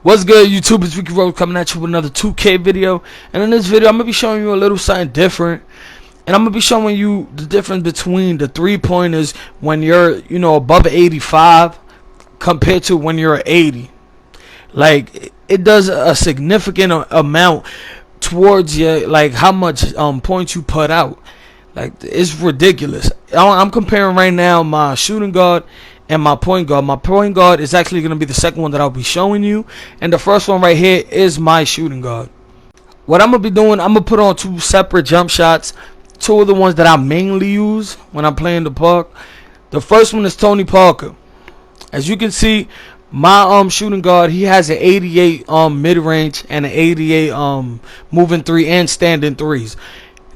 What's good, YouTube? It's Ricky Rose coming at you with another 2K video. And in this video, I'm going to be showing you a little something different. And I'm going to be showing you the difference between the three-pointers when you're, above 85 compared to when you're 80. Like, it does a significant amount towards your, like, how much points you put out. Like, it's ridiculous. I'm comparing right now my shooting guard and my point guard. My point guard is actually going to be the second one that I'll be showing you. And the first one right here is my shooting guard. What I'm going to be doing, I'm going to put on two separate jump shots. Two of the ones that I mainly use when I'm playing the park. The first one is Tony Parker. As you can see, my shooting guard, he has an 88 mid-range and an 88 moving three and standing threes.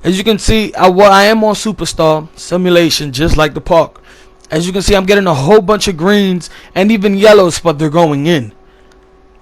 As you can see, I am on Superstar Simulation, just like the park. As you can see, I'm getting a whole bunch of greens and even yellows, but they're going in.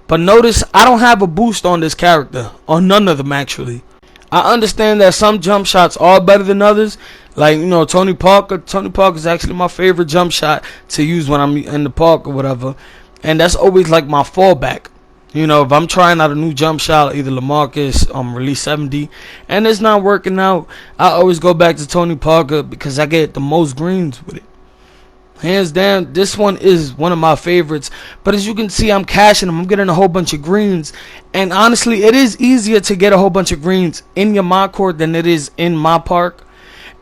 But notice, I don't have a boost on this character, on none of them actually. I understand that some jump shots are better than others. Like, Tony Parker. Tony Parker is actually my favorite jump shot to use when I'm in the park or whatever. And that's always like my fallback. If I'm trying out a new jump shot, either LaMarcus, release 70, and it's not working out, I always go back to Tony Parker because I get the most greens with it. Hands down, this one is one of my favorites. But as you can see, I'm cashing them. I'm getting a whole bunch of greens. And honestly, it is easier to get a whole bunch of greens in your my court than it is in my park.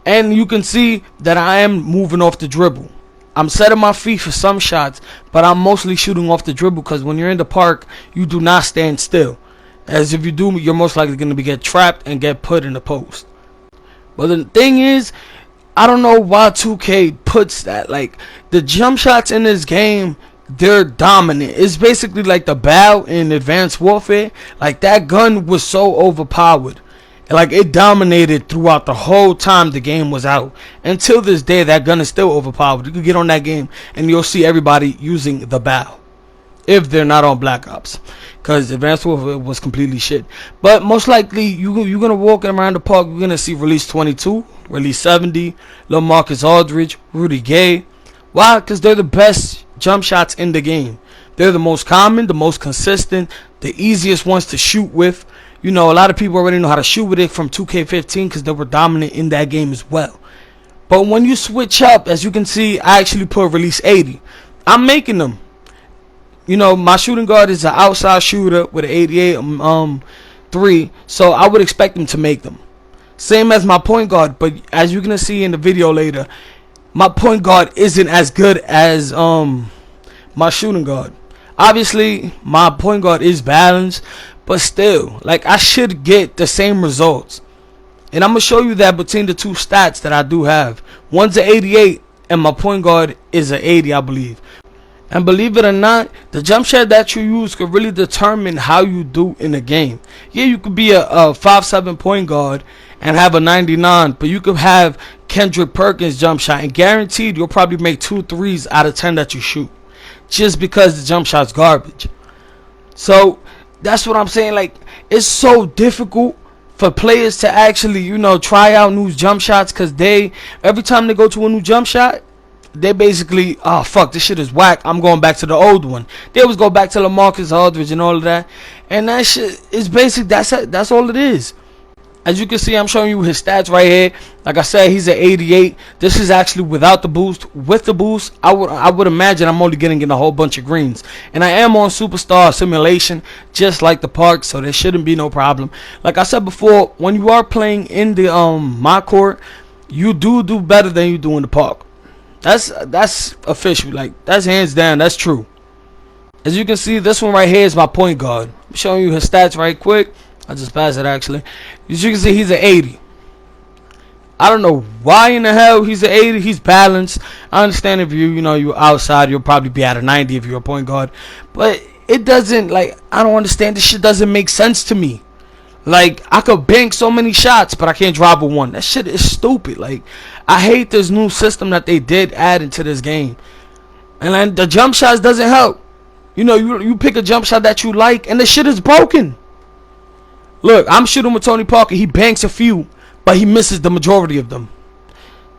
And you can see that I am moving off the dribble. I'm setting my feet for some shots, but I'm mostly shooting off the dribble because when you're in the park, you do not stand still. As if you do, you're most likely going to get trapped and get put in the post. But the thing is, I don't know why 2K puts that. Like, the jump shots in this game, they're dominant. It's basically like the bow in Advanced Warfare. Like, that gun was so overpowered. Like, it dominated throughout the whole time the game was out. Until this day, that gun is still overpowered. You can get on that game and you'll see everybody using the bow, if they're not on Black Ops, because Advanced Warfare was completely shit. But most likely, you're gonna walk around the park, you're gonna see release 22, release 70, LaMarcus Aldridge, Rudy Gay. Why? Because they're the best jump shots in the game. They're the most common, the most consistent, the easiest ones to shoot with. A lot of people already know how to shoot with it from 2K15 because they were dominant in that game as well. But when you switch up, as you can see, I actually put release 80. I'm making them. My shooting guard is an outside shooter with an 88 3, so I would expect him to make them. Same as my point guard, but as you're gonna see in the video later, my point guard isn't as good as my shooting guard. Obviously, my point guard is balanced, but still, like, I should get the same results. And I'm gonna show you that between the two stats that I do have. One's an 88, and my point guard is an 80, I believe. And believe it or not, the jump shot that you use could really determine how you do in a game. Yeah, you could be a 5'7" point guard and have a 99, but you could have Kendrick Perkins jump shot, and guaranteed you'll probably make 2 threes out of 10 that you shoot, just because the jump shot's garbage. So that's what I'm saying. Like, it's so difficult for players to actually, try out new jump shots, because every time they go to a new jump shot, they basically, oh fuck, this shit is whack, I'm going back to the old one. They always go back to LaMarcus Aldridge and all of that, and that shit is basic. That's all it is. As you can see, I'm showing you his stats right here. Like I said, he's an 88. This is actually without the boost. With the boost, I would imagine I'm only getting in a whole bunch of greens. And I am on Superstar Simulation, just like the park, so there shouldn't be no problem. Like I said before, when you are playing in the my court, you do better than you do in the park. That's official. Like, that's hands down. That's true. As you can see, this one right here is my point guard. I'm showing you his stats right quick. I just passed it actually. As you can see, he's an 80. I don't know why in the hell he's an 80. He's balanced. I understand if you're outside, you'll probably be at a 90 if you're a point guard. But it doesn't, like, I don't understand. This shit doesn't make sense to me. Like, I could bank so many shots, but I can't drive with one. That shit is stupid. Like, I hate this new system that they did add into this game. And then the jump shots doesn't help. You pick a jump shot that you like, and the shit is broken. Look, I'm shooting with Tony Parker. He banks a few, but he misses the majority of them.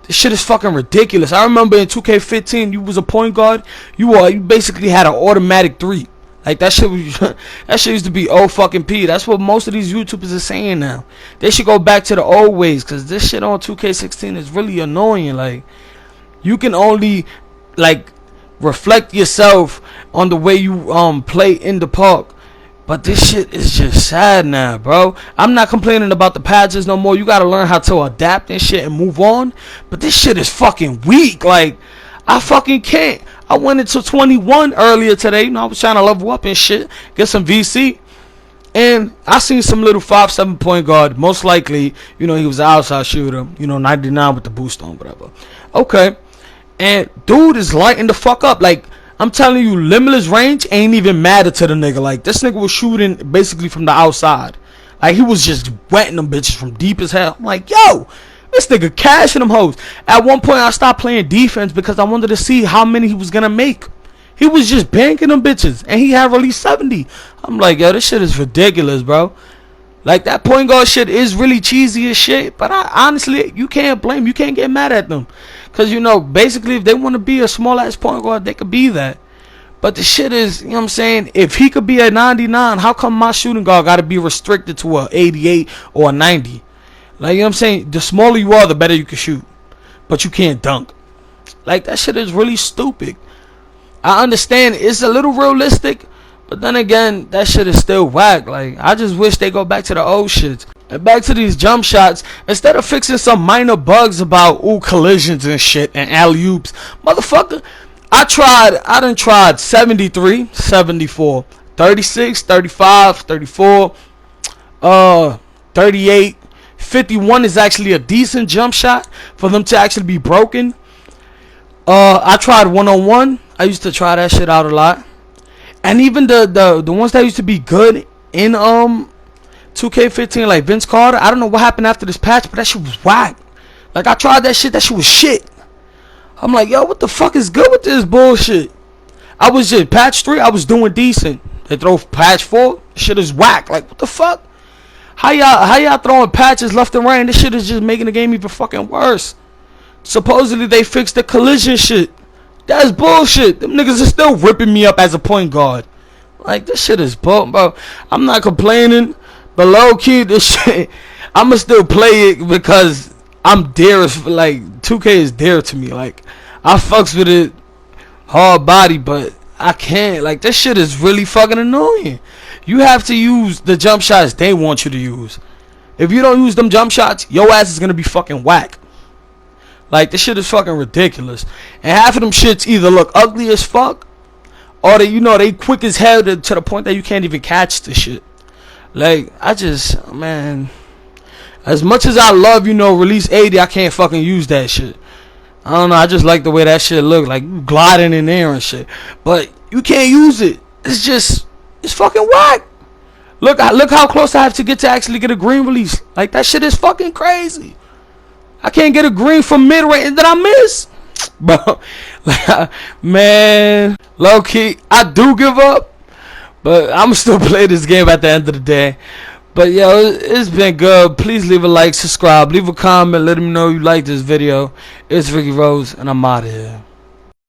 This shit is fucking ridiculous. I remember in 2K15, you was a point guard. You basically had an automatic 3. Like that shit was, that shit used to be old fucking P. That's what most of these YouTubers are saying now. They should go back to the old ways, cause this shit on 2K16 is really annoying. Like you can only like reflect yourself on the way you play in the park. But this shit is just sad now, bro. I'm not complaining about the patches no more. You gotta learn how to adapt and shit and move on. But this shit is fucking weak. Like I fucking can't. I went into 21 earlier today. You know, I was trying to level up and shit, get some VC, and I seen some little 5'7" point guard. Most likely, you know, he was an outside shooter. You know, 99 with the boost on, whatever. Okay, and dude is lighting the fuck up. Like I'm telling you, limitless range ain't even matter to the nigga. Like this nigga was shooting basically from the outside. Like he was just wetting them bitches from deep as hell. I'm like, yo. This nigga cashing them hoes. At one point, I stopped playing defense because I wanted to see how many he was gonna make. He was just banking them bitches, and he had released 70. I'm like, yo, this shit is ridiculous, bro. Like that point guard shit is really cheesy as shit. But honestly, you can't blame. You can't get mad at them, cause you know, basically, if they want to be a small ass point guard, they could be that. But the shit is, you know what I'm saying? If he could be a 99, how come my shooting guard got to be restricted to a 88 or a 90? Like, you know what I'm saying? The smaller you are, the better you can shoot. But you can't dunk. Like, that shit is really stupid. I understand it's a little realistic, but then again, that shit is still whack. Like, I just wish they go back to the old shit. And back to these jump shots. Instead of fixing some minor bugs about, collisions and shit and alley-oops. Motherfucker, I done tried 73, 74, 36, 35, 34, 38. 51 is actually a decent jump shot for them to actually be broken. I tried 101. I used to try that shit out a lot. And even the ones that used to be good in 2K15, like Vince Carter, I don't know what happened after this patch, but that shit was whack. Like I tried that shit was shit. I'm like, yo, what the fuck is good with this bullshit? I was just patch 3, I was doing decent. They throw patch 4, shit is whack. Like what the fuck? How y'all throwing patches left and right, and this shit is just making the game even fucking worse. Supposedly they fixed the collision shit. That's bullshit. Them niggas are still ripping me up as a point guard. Like this shit is bull, bro. I'm not complaining, but low key this shit, I'ma still play it because I'm dear as like 2K is dear to me. Like I fucks with it hard body, but I can't. Like this shit is really fucking annoying. You have to use the jump shots they want you to use. If you don't use them jump shots, your ass is gonna be fucking whack. Like this shit is fucking ridiculous. And half of them shits either look ugly as fuck, or they quick as hell to the point that you can't even catch the shit. Like man, as much as I love release 80, I can't fucking use that shit. I don't know, I just like the way that shit look, like you gliding in there and shit. But you can't use it. It's fucking whack. Look how close I have to get actually get a green release. Like that shit is fucking crazy. I can't get a green from mid-range and then I miss. Bro, like, man, low key, I do give up, but I'm still play this game at the end of the day. But yo, it's been good. Please leave a like, subscribe, leave a comment, let me know you like this video. It's Ricky Rose, and I'm out of here.